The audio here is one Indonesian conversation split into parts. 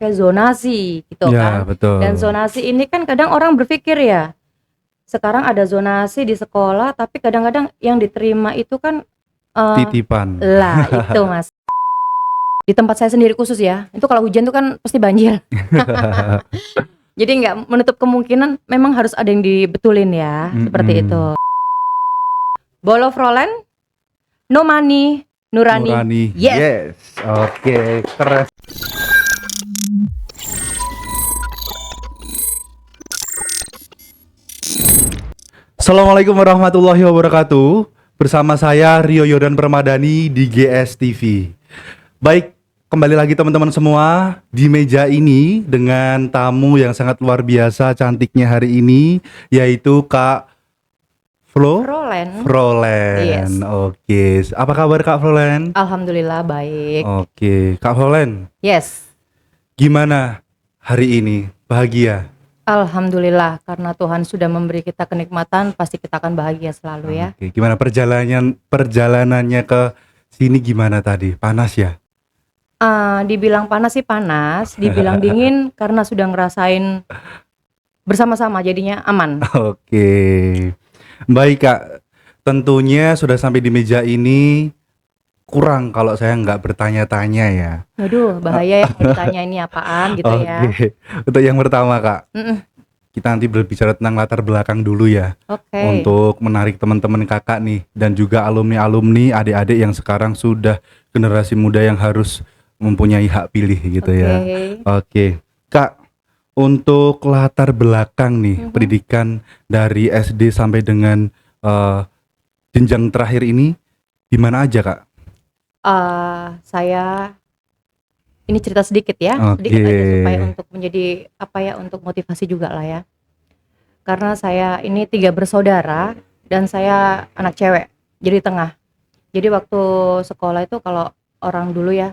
pakai zonasi gitu Ya, kan. Dan betul. zonasi ini kan kadang orang berpikir ya, sekarang ada zonasi di sekolah tapi kadang-kadang yang diterima itu kan Titipan. lah itu Mas. Di tempat saya sendiri khusus ya, itu kalau hujan tuh kan pasti banjir. Jadi nggak menutup kemungkinan memang harus ada yang dibetulin ya, seperti Mm-mm. itu. Bolo Frolen, no money, Nurani. Nurani. Yes. Yes. Oke, keren. Assalamualaikum warahmatullahi wabarakatuh. Bersama saya Rio Yordan Permadani di GS TV. Baik, kembali lagi teman-teman semua di meja ini dengan tamu yang sangat luar biasa cantiknya hari ini, yaitu Kak Frolen. Frolen. Yes. Oke, apa kabar Kak Frolen? Alhamdulillah baik. Oke, Kak Frolen, Yes. gimana hari ini? Bahagia? Alhamdulillah karena Tuhan sudah memberi kita kenikmatan, pasti kita akan bahagia selalu ya. Oke, gimana perjalanannya ke sini gimana tadi? Panas ya? Dibilang panas sih panas, dibilang dingin karena sudah ngerasain bersama-sama jadinya aman. Oke. Baik Kak, tentunya sudah sampai di meja ini kurang kalau saya nggak bertanya-tanya ya. Waduh, bahaya ya ditanya ini apaan gitu ya. Oke, untuk yang pertama Kak, Mm-mm. kita nanti berbicara tentang latar belakang dulu ya. Oke. Untuk menarik teman-teman kakak nih dan juga alumni-alumni adik-adik yang sekarang sudah generasi muda yang harus mempunyai hak pilih gitu ya. Oke, Kak, untuk latar belakang nih pendidikan dari SD sampai dengan jenjang terakhir ini di mana aja Kak? Saya ini cerita sedikit ya, Oke. sedikit aja supaya untuk menjadi apa ya, untuk motivasi juga lah ya. Karena saya ini 3 bersaudara dan saya anak cewek, jadi tengah. Jadi waktu sekolah itu kalau orang dulu ya,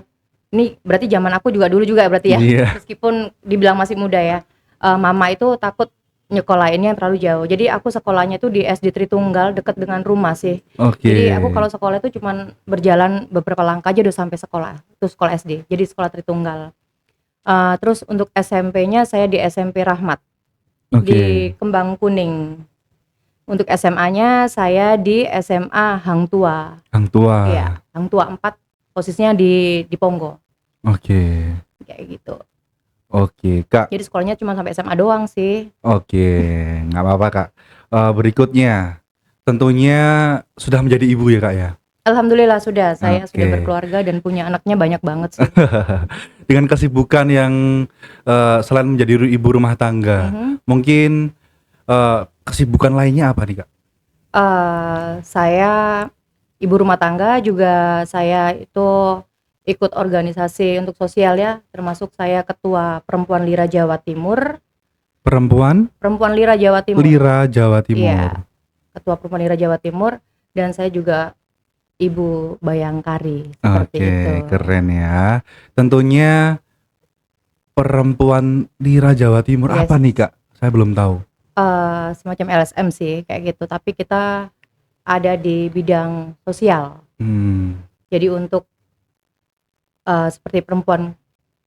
ini berarti zaman aku juga dulu juga berarti ya. Iya. Meskipun dibilang masih muda ya, mama itu takut nyekolahinnya yang terlalu jauh. Jadi aku sekolahnya tuh di SD Tritunggal dekat dengan rumah sih. Oke. Jadi aku kalau sekolah itu cuman berjalan beberapa langkah aja udah sampai sekolah. Itu sekolah SD. Jadi sekolah Tritunggal. Terus untuk SMP-nya saya di SMP Rahmat Oke. di Kembang Kuning. Untuk SMA-nya saya di SMA Hang Tua. Hang Tua. Iya, Hang Tua 4 posisinya di Pongo. Oke. Kayak gitu. Oke, Kak. Jadi sekolahnya cuma sampai SMA doang sih. Oke, nggak apa-apa Kak. Berikutnya, tentunya sudah menjadi ibu ya Kak ya? Alhamdulillah sudah, saya sudah Oke. berkeluarga dan punya anaknya banyak banget sih. Dengan kesibukan yang selain menjadi ibu rumah tangga, mungkin kesibukan lainnya apa nih Kak? Saya ibu rumah tangga juga, saya itu ikut organisasi untuk sosial ya, termasuk saya ketua Perempuan Lira Jawa Timur. Perempuan Lira Jawa Timur. Lira Jawa Timur. Iya, ketua Perempuan Lira Jawa Timur, dan saya juga ibu Bayangkari seperti Oke, itu. keren ya. Tentunya Perempuan Lira Jawa Timur Yes. apa nih Kak? Saya belum tahu. Semacam LSM sih kayak gitu, tapi kita ada di bidang sosial. Jadi untuk seperti perempuan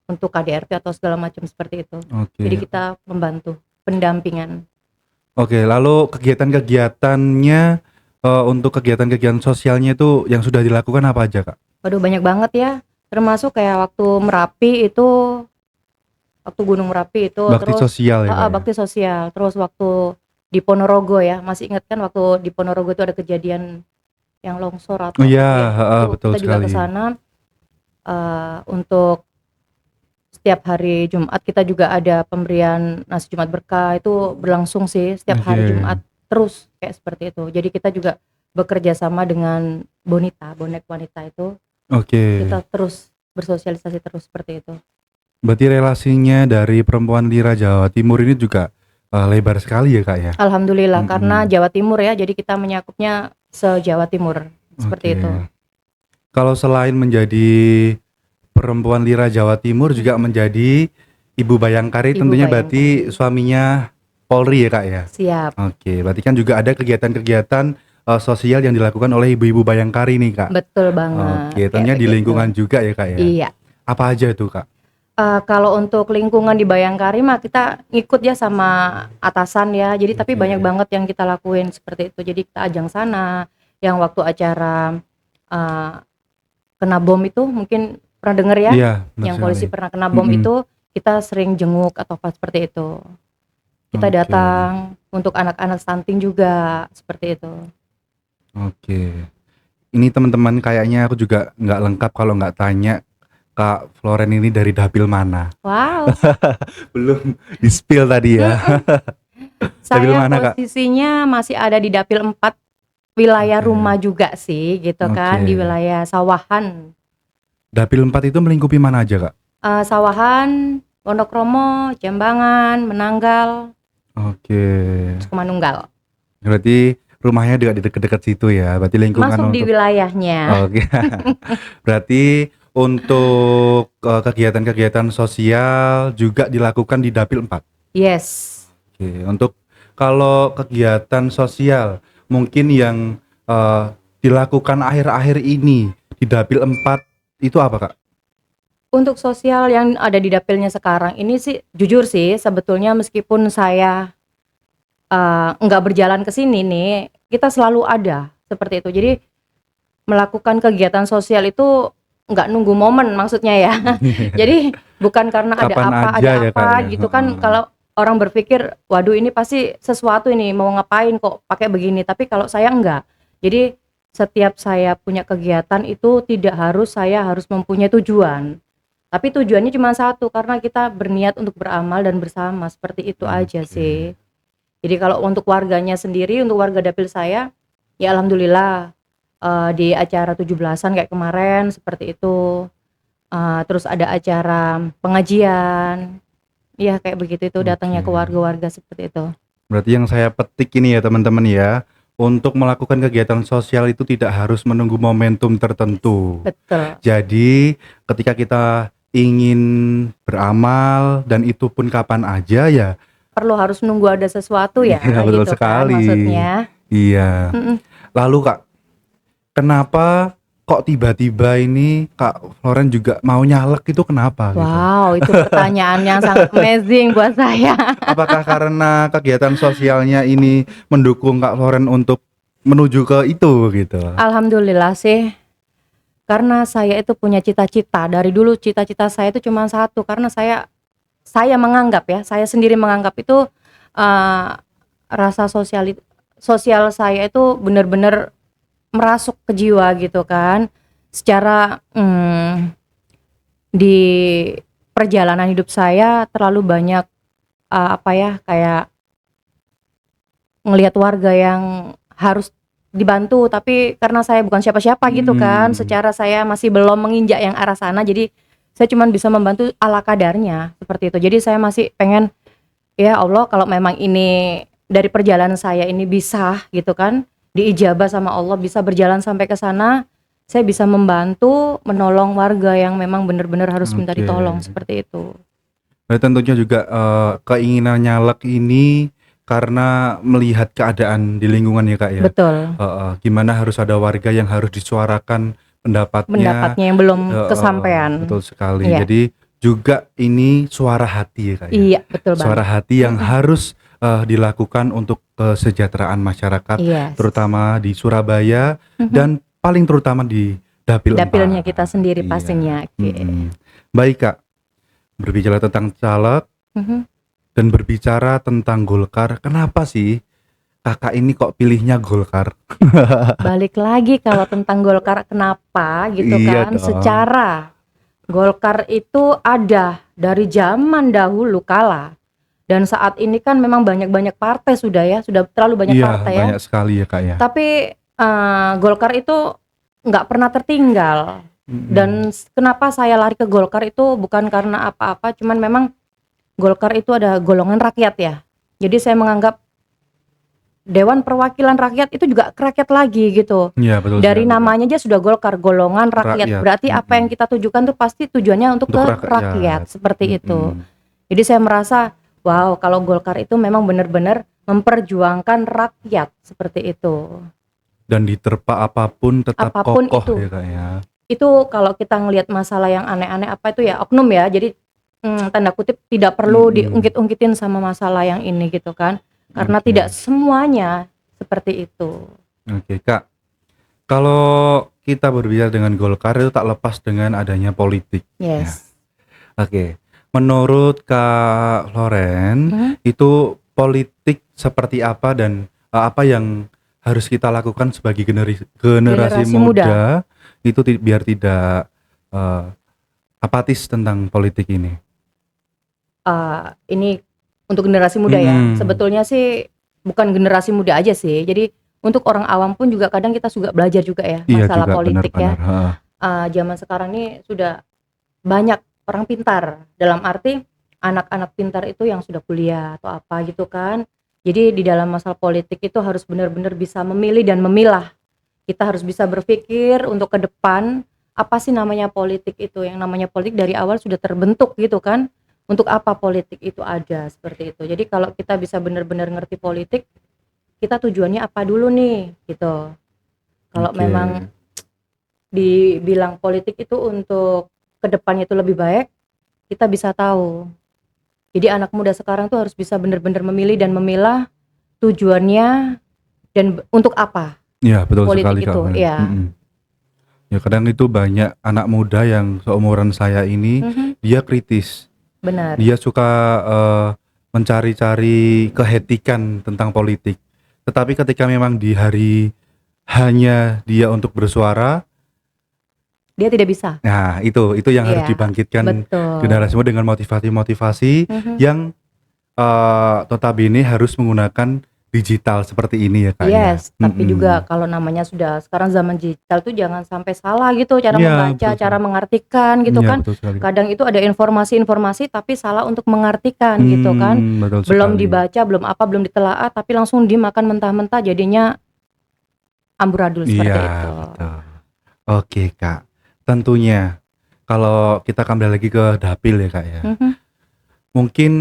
untuk KDRT atau segala macam seperti itu. Oke. Jadi kita membantu pendampingan. Oke, lalu kegiatan-kegiatannya untuk kegiatan-kegiatan sosialnya itu yang sudah dilakukan apa aja Kak? Waduh, banyak banget ya. Termasuk kayak waktu Merapi itu, waktu Gunung Merapi itu, Bakti terus sosial ya Kak? bakti sosial. Terus waktu di Ponorogo ya, masih ingat kan waktu di Ponorogo itu ada kejadian yang longsor atau Oh iya, itu betul kita juga sekali. ke sana untuk setiap hari Jumat kita juga ada pemberian nasi Jumat berkah, itu berlangsung sih setiap hari Oke. Jumat terus kayak seperti itu. Jadi kita juga bekerja sama dengan Bonita, bonek wanita itu. Oke. Kita terus bersosialisasi terus seperti itu. Berarti relasinya dari Perempuan Lira Jawa Timur ini juga lebar sekali ya Kak ya? Alhamdulillah karena Jawa Timur ya, jadi kita menyakupnya se-Jawa Timur seperti Oke. itu. Kalau selain menjadi Perempuan Lira Jawa Timur juga menjadi Ibu Bayangkari, Ibu tentunya Bayangkari. berarti suaminya Polri ya Kak ya? Siap. Oke, berarti kan juga ada kegiatan-kegiatan sosial yang dilakukan oleh ibu-ibu Bayangkari nih Kak? Betul banget. Oke, tentunya kayak di begitu. lingkungan juga ya Kak ya? Iya. Apa aja tuh Kak? Kalau untuk lingkungan di Bayangkari mah kita ngikut ya sama atasan ya, jadi tapi banyak Oke. banget yang kita lakuin seperti itu. Jadi kita ajang sana, yang waktu acara, eee, kena bom itu mungkin pernah denger ya? Iya, benar Yang sekali. polisi pernah kena bom Mhm. itu, kita sering jenguk atau apa seperti itu. Kita Oke. datang, untuk anak-anak stunting juga, seperti itu. Oke. Ini teman-teman kayaknya aku juga nggak lengkap kalau nggak tanya, Kak Floren ini dari dapil mana? Wow. Belum di-spill tadi ya. Mhm. Dapil Saya mana, Kak? posisinya masih ada di dapil 4, wilayah Oke. rumah juga sih gitu kan, di Oke. wilayah Sawahan. Dapil 4 itu melingkupi mana aja, Kak? Sawahan, Wonokromo, Jambangan, Menanggal, Oke. Sukomanunggal. Berarti rumahnya juga di dekat-dekat situ ya, berarti lingkungan Masuk di untuk wilayahnya. oke. Berarti untuk, kegiatan-kegiatan sosial juga dilakukan di dapil 4? Yes. Oke, untuk kalau kegiatan sosial mungkin yang, dilakukan akhir-akhir ini di dapil 4 itu apa, Kak? Untuk sosial yang ada di dapilnya sekarang ini sih, jujur sih sebetulnya meskipun saya, enggak berjalan ke sini nih, kita selalu ada, seperti itu. Jadi, melakukan kegiatan sosial itu nggak nunggu momen maksudnya ya. Jadi, bukan karena Kapan aja ada ya, Kak, apa ya? gitu kan, Heeh. kalau orang berpikir, "Waduh ini pasti sesuatu ini, mau ngapain kok pakai begini?" Tapi kalau saya enggak. Jadi, setiap saya punya kegiatan itu tidak harus saya harus mempunyai tujuan. Tapi tujuannya cuma satu, karena kita berniat untuk beramal dan bersama, seperti itu aja Oke. sih. Jadi kalau untuk warganya sendiri, untuk warga dapil saya, ya alhamdulillah, di acara 17-an kayak kemarin seperti itu, terus ada acara pengajian, iya kayak begitu itu datangnya ke Oke. warga-warga seperti itu. Berarti yang saya petik ini ya teman-teman ya, untuk melakukan kegiatan sosial itu tidak harus menunggu momentum Yes, tertentu. betul. Jadi ketika kita ingin beramal dan itu pun kapan aja ya. Perlu harus nunggu ada sesuatu ya, Iya betul gitu kan sekali. maksudnya. Iya. Mhm. Lalu Kak, kenapa kok tiba-tiba ini Kak Floren juga mau nyalek itu kenapa gitu? Wow, itu pertanyaan yang sangat amazing buat saya. Apakah karena kegiatan sosialnya ini mendukung Kak Floren untuk menuju ke itu gitu? Alhamdulillah sih, karena saya itu punya cita-cita, dari dulu cita-cita saya itu cuma satu, karena saya menganggap ya, saya sendiri menganggap itu, eee, rasa sosial saya itu bener-bener merasuk ke jiwa gitu kan. Secara, di perjalanan hidup saya terlalu banyak, apa ya, kayak ngelihat warga yang harus dibantu, tapi karena saya bukan siapa-siapa gitu kan, Mhm. secara saya masih belum menginjak yang arah sana, jadi saya cuman bisa membantu ala kadarnya, seperti itu. Jadi saya masih pengen, "Ya Allah kalau memang ini dari perjalanan saya ini bisa," gitu kan, diijabah sama Allah, bisa berjalan sampai ke sana, saya bisa membantu, menolong warga yang memang bener-bener harus minta Oke. ditolong, seperti itu. Tentunya juga, keinginan nyalek ini karena melihat keadaan di lingkungan ya, Kak, ya? Betul, Heeh, gimana harus ada warga yang harus disuarakan pendapatnya pendapatnya yang belum heeh, kesampean. betul sekali. Iya. Jadi juga ini suara hati ya, Kak, ya? Iya, betul Suara banget. hati yang Mhm. harus, dilakukan untuk kesejahteraan masyarakat, Yes. terutama di Surabaya Mhm. dan paling terutama di Dapil Dapilnya 4. kita sendiri Iya, pastinya, oke. mhm. Baik, Kak, berbicara tentang caleg Mhm. dan berbicara tentang Golkar, kenapa sih Kakak ini kok pilihnya Golkar? Balik lagi kalau tentang Golkar kenapa gitu Iya kan, dong. secara Golkar itu ada dari zaman dahulu kala, dan saat ini kan memang banyak-banyak partai sudah ya, sudah terlalu banyak Iya, partai ya. banyak sekali ya, Kak, ya. Tapi, Golkar itu nggak pernah tertinggal, Mhm. dan kenapa saya lari ke Golkar itu bukan karena apa-apa, cuman memang Golkar itu ada golongan rakyat ya. Jadi saya menganggap Dewan Perwakilan Rakyat itu juga rakyat lagi gitu. Iya, betul Dari sekali, Kak. namanya aja sudah Golkar, golongan rakyat. Rakyat, Berarti apa yang mhm. kita tujukan tuh pasti tujuannya untuk Untuk ke rakyat, rakyat, seperti itu. mhm. Jadi saya merasa, wow kalau Golkar itu memang benar-benar memperjuangkan rakyat, seperti itu. Dan diterpa apapun tetap Apapun kokoh itu. ya, Kak, ya. Itu kalau kita ngelihat masalah yang aneh-aneh apa itu ya oknum ya, jadi tanda kutip tidak perlu Mhm. diungkit-ungkitin sama masalah yang ini gitu kan, karena Oke. tidak semuanya seperti itu. Oke, Kak. Kalau kita berbicara dengan Golkar itu tak lepas dengan adanya politik, ya. Yes. Oke. Menurut Kak Loren, Mhm. itu politik seperti apa dan, apa yang harus kita lakukan sebagai generasi Generasi muda. muda itu biar tidak, eee, apatis tentang politik ini? Ini untuk generasi muda ya, Mhm. sebetulnya sih bukan generasi muda aja sih, jadi untuk orang awam pun juga kadang kita juga belajar juga ya Iya masalah juga, politik benar-benar, ya. heeh. Zaman sekarang ini sudah banyak orang pintar, dalam arti anak-anak pintar itu yang sudah kuliah atau apa gitu kan. Jadi di dalam masalah politik itu harus benar-benar bisa memilih dan memilah. Kita harus bisa berpikir untuk ke depan, apa sih namanya politik itu, yang namanya politik dari awal sudah terbentuk gitu kan, untuk apa politik itu ada, seperti itu. Jadi kalau kita bisa benar-benar ngerti politik, kita tujuannya apa dulu nih, gitu. Kalau Oke. memang dibilang politik itu untuk ke depannya itu lebih baik, kita bisa tahu. Jadi anak muda sekarang tuh harus bisa benar-benar memilih dan memilah tujuannya dan untuk apa Iya, betul sekali, politik Kak, itu, Loren, ya. Ya kadang itu banyak anak muda yang seumuran saya ini, Mhm, dia kritis. benar. Dia suka, mencari-cari kehetikan tentang politik. Tetapi ketika memang di hari hanya dia untuk bersuara, Dia tidak bisa. nah itu yang harus Iya, dibangkitkan betul. generasimu dengan motivasi-motivasi Mhm. yang, notabene harus menggunakan digital seperti ini ya, Kak, ya. Yes, tapi juga Mhm. kalau namanya sudah sekarang zaman digital tuh jangan sampai salah gitu cara Iya, membaca, betul sekali. cara mengartikan gitu Iya, kan. betul sekali, Kak. Kadang itu ada informasi-informasi tapi salah untuk mengartikan gitu kan. Betul Belum sekali. dibaca, belum apa, belum ditelaah tapi langsung dimakan mentah-mentah jadinya amburadul Iya, seperti itu. betul. Oke, Kak. Tentunya kalau kita kembali lagi ke dapil ya, Kak, ya. Mhm. Mungkin,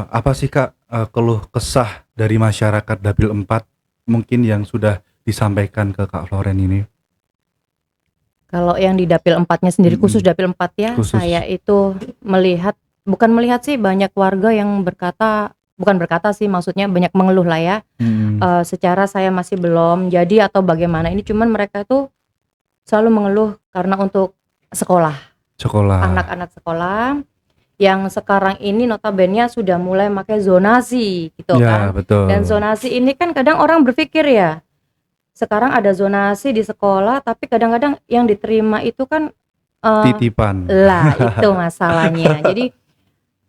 apa sih, Kak, keluh kesah dari masyarakat Dapil 4 mungkin yang sudah disampaikan ke Kak Loren ini? Kalau yang di dapil 4-nya sendiri, khusus Mhm, dapil 4 ya, saya khusus. itu melihat, bukan melihat sih, banyak warga yang berkata, bukan berkata sih, maksudnya banyak mengeluh lah ya, Mhm, secara saya masih belum jadi atau bagaimana ini, cuman mereka itu selalu mengeluh karena untuk sekolah, sekolah. anak-anak sekolah yang sekarang ini notabene sudah mulai pakai zonasi gitu Ya, kan. Dan betul. zonasi ini kan kadang orang berpikir ya, sekarang ada zonasi di sekolah tapi kadang-kadang yang diterima itu kan, eee, Titipan. lah itu masalahnya. Jadi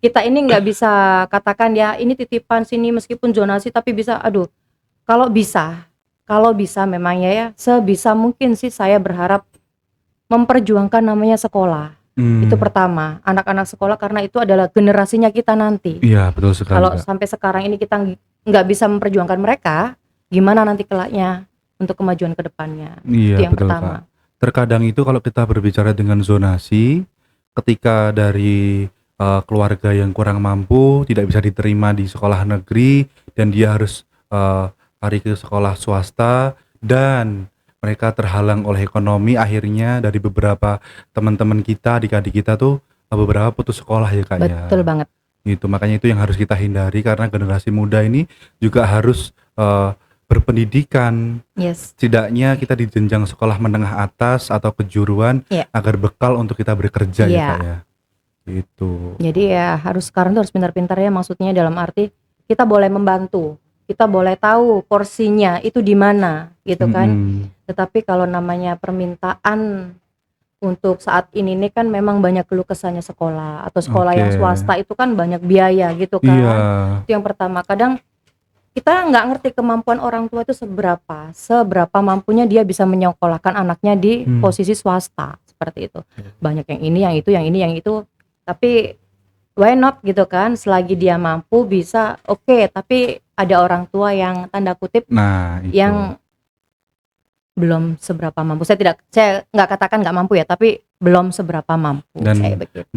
kita ini nggak bisa katakan ya ini titipan sini meskipun zonasi tapi bisa, aduh, kalau bisa kalau bisa memang ya, sebisa mungkin sih saya berharap memperjuangkan namanya sekolah. Itu Mmm, pertama, anak-anak sekolah karena itu adalah generasinya kita nanti. iya betul sekali, Kalau Kak. sampai sekarang ini kita nggak bisa memperjuangkan mereka, gimana nanti kelaknya untuk kemajuan ke depannya, itu Iya yang betul, Kak. pertama. Terkadang itu kalau kita berbicara dengan zonasi, ketika dari, keluarga yang kurang mampu tidak bisa diterima di sekolah negeri dan dia harus, lari ke sekolah swasta dan mereka terhalang oleh ekonomi, akhirnya dari beberapa teman-teman kita, adik-adik kita tuh, beberapa putus sekolah ya, Kak, ya. Betul banget. Gitu, makanya itu yang harus kita hindari karena generasi muda ini juga harus, berpendidikan. Yes, Setidaknya kita di jenjang sekolah menengah atas atau kejuruan iya agar bekal untuk kita bekerja ya, Kak, iya. ya, gitu. Jadi ya harus sekarang tuh harus pintar-pintar ya, maksudnya dalam arti kita boleh membantu, kita boleh tahu porsinya itu di mana gitu kan. Mhm, Tetapi kalau namanya permintaan untuk saat ini nih kan memang banyak keluh kesahnya sekolah atau sekolah oke. yang swasta itu kan banyak biaya gitu Iya, kan. Itu yang pertama, kadang kita nggak ngerti kemampuan orang tua itu seberapa, seberapa mampunya dia bisa menyekolahkan anaknya di mmm, posisi swasta, seperti itu. Banyak yang ini, yang itu, yang ini, yang itu, tapi why not gitu kan, selagi dia mampu bisa, oke, tapi ada orang tua yang tanda kutip nah itu. yang belum seberapa mampu. Saya nggak katakan nggak mampu ya, tapi belum seberapa mampu, kayak Dan begitu.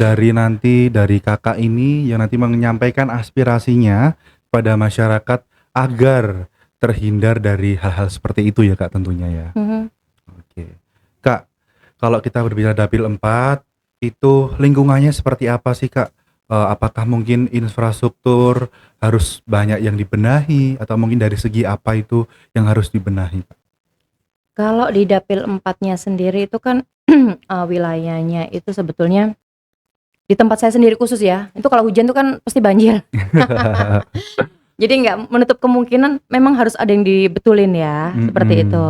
dari Kakak ini yang nanti menyampaikan aspirasinya pada masyarakat agar terhindar dari hal-hal seperti itu ya, Kak, tentunya ya. Mhm. Oke. Kak, kalau kita berbicara dapil 4 itu lingkungannya seperti apa sih, Kak? apakah mungkin infrastruktur harus banyak yang dibenahi atau mungkin dari segi apa itu yang harus dibenahi, Kak? Kalau di Dapil 4-nya sendiri itu kan wilayahnya itu sebetulnya di tempat saya sendiri khusus ya, itu kalau hujan tuh kan pasti banjir. Jadi nggak menutup kemungkinan memang harus ada yang dibetulin ya, seperti itu.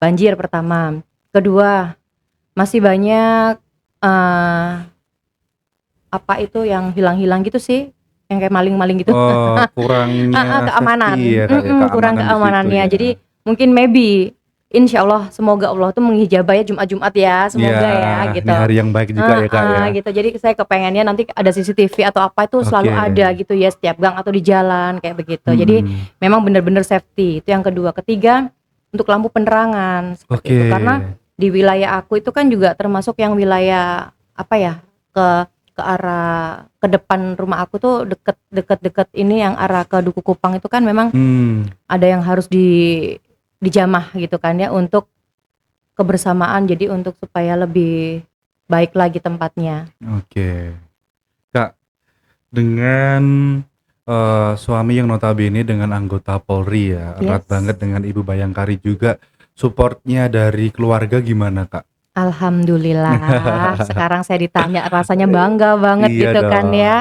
Banjir pertama, kedua masih banyak apa itu yang hilang-hilang gitu sih, yang kayak maling-maling gitu. Oh, kurangnya Keamanan, safety ya, Kak, ya, kurang keamanan di situ keamanannya. ya. Jadi mungkin maybe insya Allah semoga Allah tuh menghijabah ya Jumat-Jumat ya, Iya, semoga ya ini gitu. hari yang baik juga ya, Kak, ya. Gitu. Jadi saya kepengennya nanti ada CCTV atau apa itu selalu Oke. ada gitu ya, setiap gang atau di jalan kayak begitu. Jadi memang benar-benar safety. Itu yang kedua. Ketiga, untuk lampu penerangan seperti itu. Oke. Karena di wilayah aku itu kan juga termasuk yang wilayah apa ya, ke arah ke depan rumah aku tuh deket ini yang arah ke Duku Kupang itu kan memang ada yang harus dijamah gitu kan ya, untuk kebersamaan, jadi untuk supaya lebih baik lagi tempatnya. Oke. Kak, dengan suami yang notabene dengan anggota Polri ya, erat banget dengan Ibu Bayangkari juga, supportnya dari keluarga gimana, Kak? Alhamdulillah, sekarang saya ditanya rasanya bangga banget Iya gitu kan dong. ya.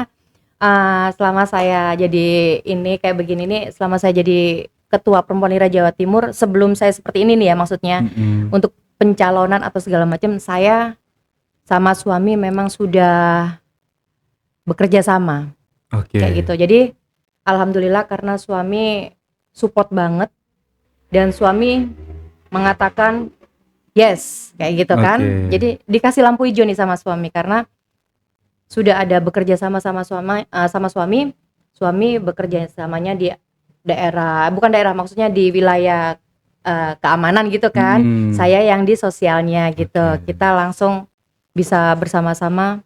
Selama saya jadi ini kayak begini nih, selama saya jadi Ketua Perempuan Lira Jawa Timur, sebelum saya seperti ini nih ya maksudnya, untuk pencalonan atau segala macam, saya sama suami memang sudah bekerja sama. Oke. Kayak gitu. Jadi alhamdulillah karena suami support banget dan suami mengatakan yes, kayak gitu kan. Oke. Jadi dikasih lampu hijau nih sama suami karena sudah ada bekerja sama suami. Suami bekerja samanya di daerah, bukan daerah, maksudnya di wilayah keamanan gitu kan. Saya yang di sosialnya gitu. Kita langsung bisa bersama-sama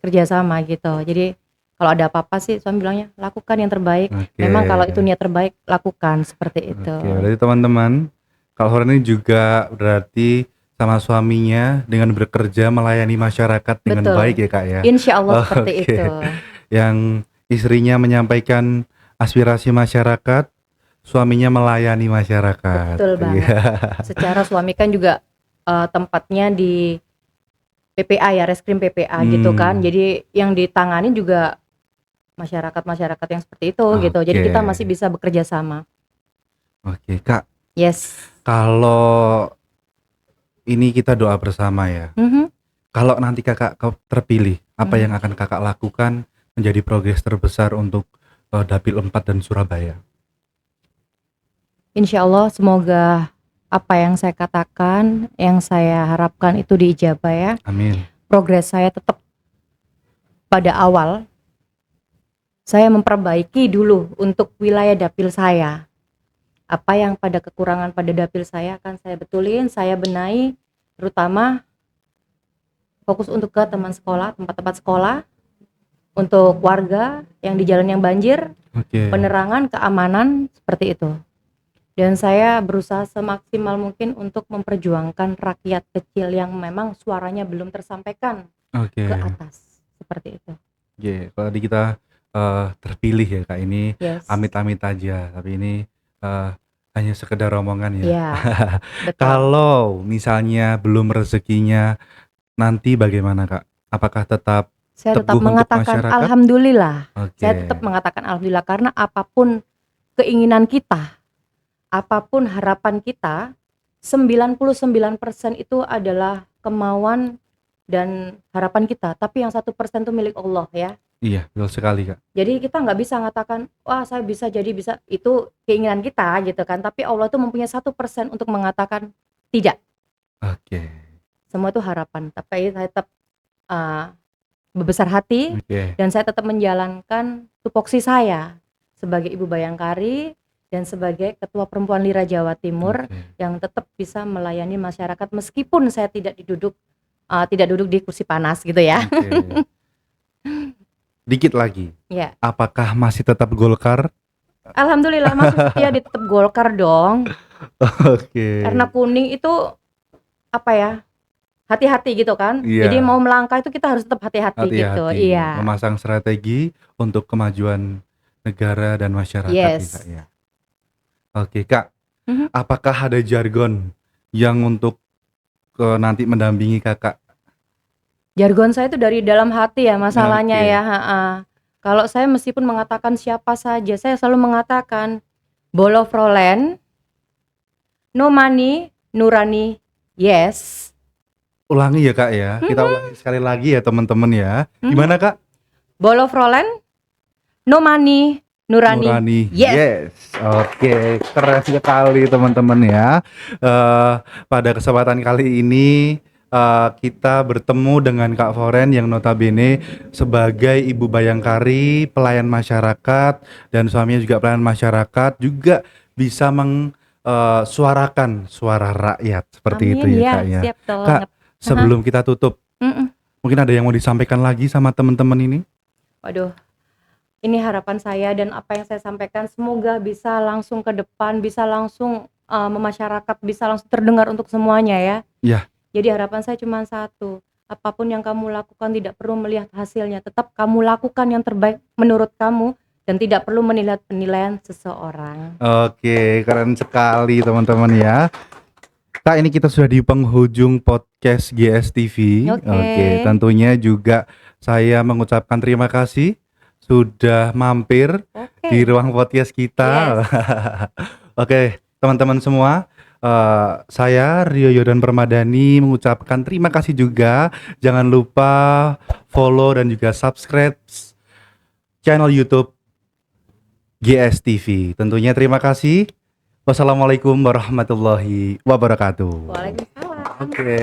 kerjasama gitu. Jadi kalau ada apa-apa sih suami bilangnya lakukan yang terbaik. Memang kalau itu niat terbaik lakukan, seperti itu. Oke, berarti teman-teman, kalau Horani juga berarti sama suaminya dengan bekerja melayani masyarakat dengan baik ya, Kak, ya. Insya Allah seperti itu. Yang istrinya menyampaikan aspirasi masyarakat, suaminya melayani masyarakat. Betul banget. Secara suami kan juga tempatnya di PPA ya, Reskrim PPA gitu kan. Jadi yang ditangani juga masyarakat yang seperti itu gitu. Jadi kita masih bisa bekerja sama. Oke, Kak. Yes. Kalau ini kita doa bersama ya. Kalau nanti Kakak terpilih, apa yang akan Kakak lakukan menjadi progres terbesar untuk Dapil 4 dan Surabaya? Insya Allah semoga apa yang saya katakan, yang saya harapkan itu diijabah ya. Amin. Progres saya tetap pada awal, saya memperbaiki dulu untuk wilayah dapil saya. Apa yang pada kekurangan pada dapil saya akan saya betulin, saya benahi, terutama fokus untuk ke teman sekolah, tempat-tempat sekolah, untuk warga yang di jalan yang banjir, penerangan, keamanan, seperti itu. Dan saya berusaha semaksimal mungkin untuk memperjuangkan rakyat kecil yang memang suaranya belum tersampaikan ke atas, seperti itu. Kalau kita terpilih ya, Kak, ini amit-amit aja, tapi ini hanya sekedar omongan ya. Kalau misalnya belum rezekinya, nanti bagaimana, Kak? Apakah tetap saya tetap mengatakan alhamdulillah. Saya tetap mengatakan alhamdulillah karena apapun keinginan kita, apapun harapan kita, 99% itu adalah kemauan dan harapan kita, tapi yang 1% itu milik Allah ya. Iya, betul sekali, Kak. Jadi kita nggak bisa mengatakan, wah saya bisa jadi bisa, itu keinginan kita gitu kan, tapi Allah tuh mempunyai 1% untuk mengatakan tidak. Semua itu harapan, tapi saya tetap berbesar hati dan saya tetap menjalankan tupoksi saya sebagai Ibu Bayangkari dan sebagai Ketua Perempuan Lira Jawa Timur yang tetap bisa melayani masyarakat meskipun saya tidak duduk di kursi panas gitu ya. Dikit lagi. Apakah masih tetap Golkar? Alhamdulillah masih setia di tetap Golkar dong. Karena kuning itu apa ya? hati-hati gitu kan. Iya. Jadi mau melangkah itu kita harus tetap hati-hati gitu. Hati-hati, Iya. memasang strategi untuk kemajuan negara dan masyarakat ya, Kak, Yes. ya. Oke, Kak, Mhm. apakah ada jargon yang untuk nanti mendampingi Kakak? Jargon saya itu dari dalam hati ya masalahnya Oke. ya, heeh. Kalau saya meskipun mengatakan siapa saja, saya selalu mengatakan, "Bolo Frolen, no money, Nurani, yes." Ulangi ya, Kak, ya. Kita Mhm, ulangi sekali lagi ya teman-teman ya. mhm. Gimana, Kak? Bolo Frolen, no money, Nurani, Nurani, yes. yes. Oke, keren sekali teman-teman ya. Pada kesempatan kali ini kita bertemu dengan Kak Foren yang notabene sebagai ibu bayangkari, pelayan masyarakat, dan suaminya juga pelayan masyarakat, juga bisa suarakan suara rakyat seperti itu Amin, ya, ya, Kak, ya. siap Kak, banget. Aha, sebelum kita tutup, mhm. mungkin ada yang mau disampaikan lagi sama teman-teman ini? Waduh, ini harapan saya dan apa yang saya sampaikan semoga bisa langsung ke depan, bisa langsung, memasyarakat, bisa langsung terdengar untuk semuanya ya. Ya. Jadi harapan saya cuma satu, apapun yang kamu lakukan tidak perlu melihat hasilnya, tetap kamu lakukan yang terbaik menurut kamu dan tidak perlu menilai penilaian seseorang. Oke, keren sekali teman-teman ya. Kak, ini kita sudah di penghujung podcast GSTV. Oke, Oke. tentunya juga saya mengucapkan terima kasih sudah mampir di Oke. ruang podcast kita. Yes. Oke, teman-teman semua, saya Rio Yordan Permadani mengucapkan terima kasih juga. Jangan lupa follow dan juga subscribe channel YouTube GSTV. Tentunya terima kasih. Wassalamualaikum warahmatullahi wabarakatuh. Waalaikumsalam. Oke.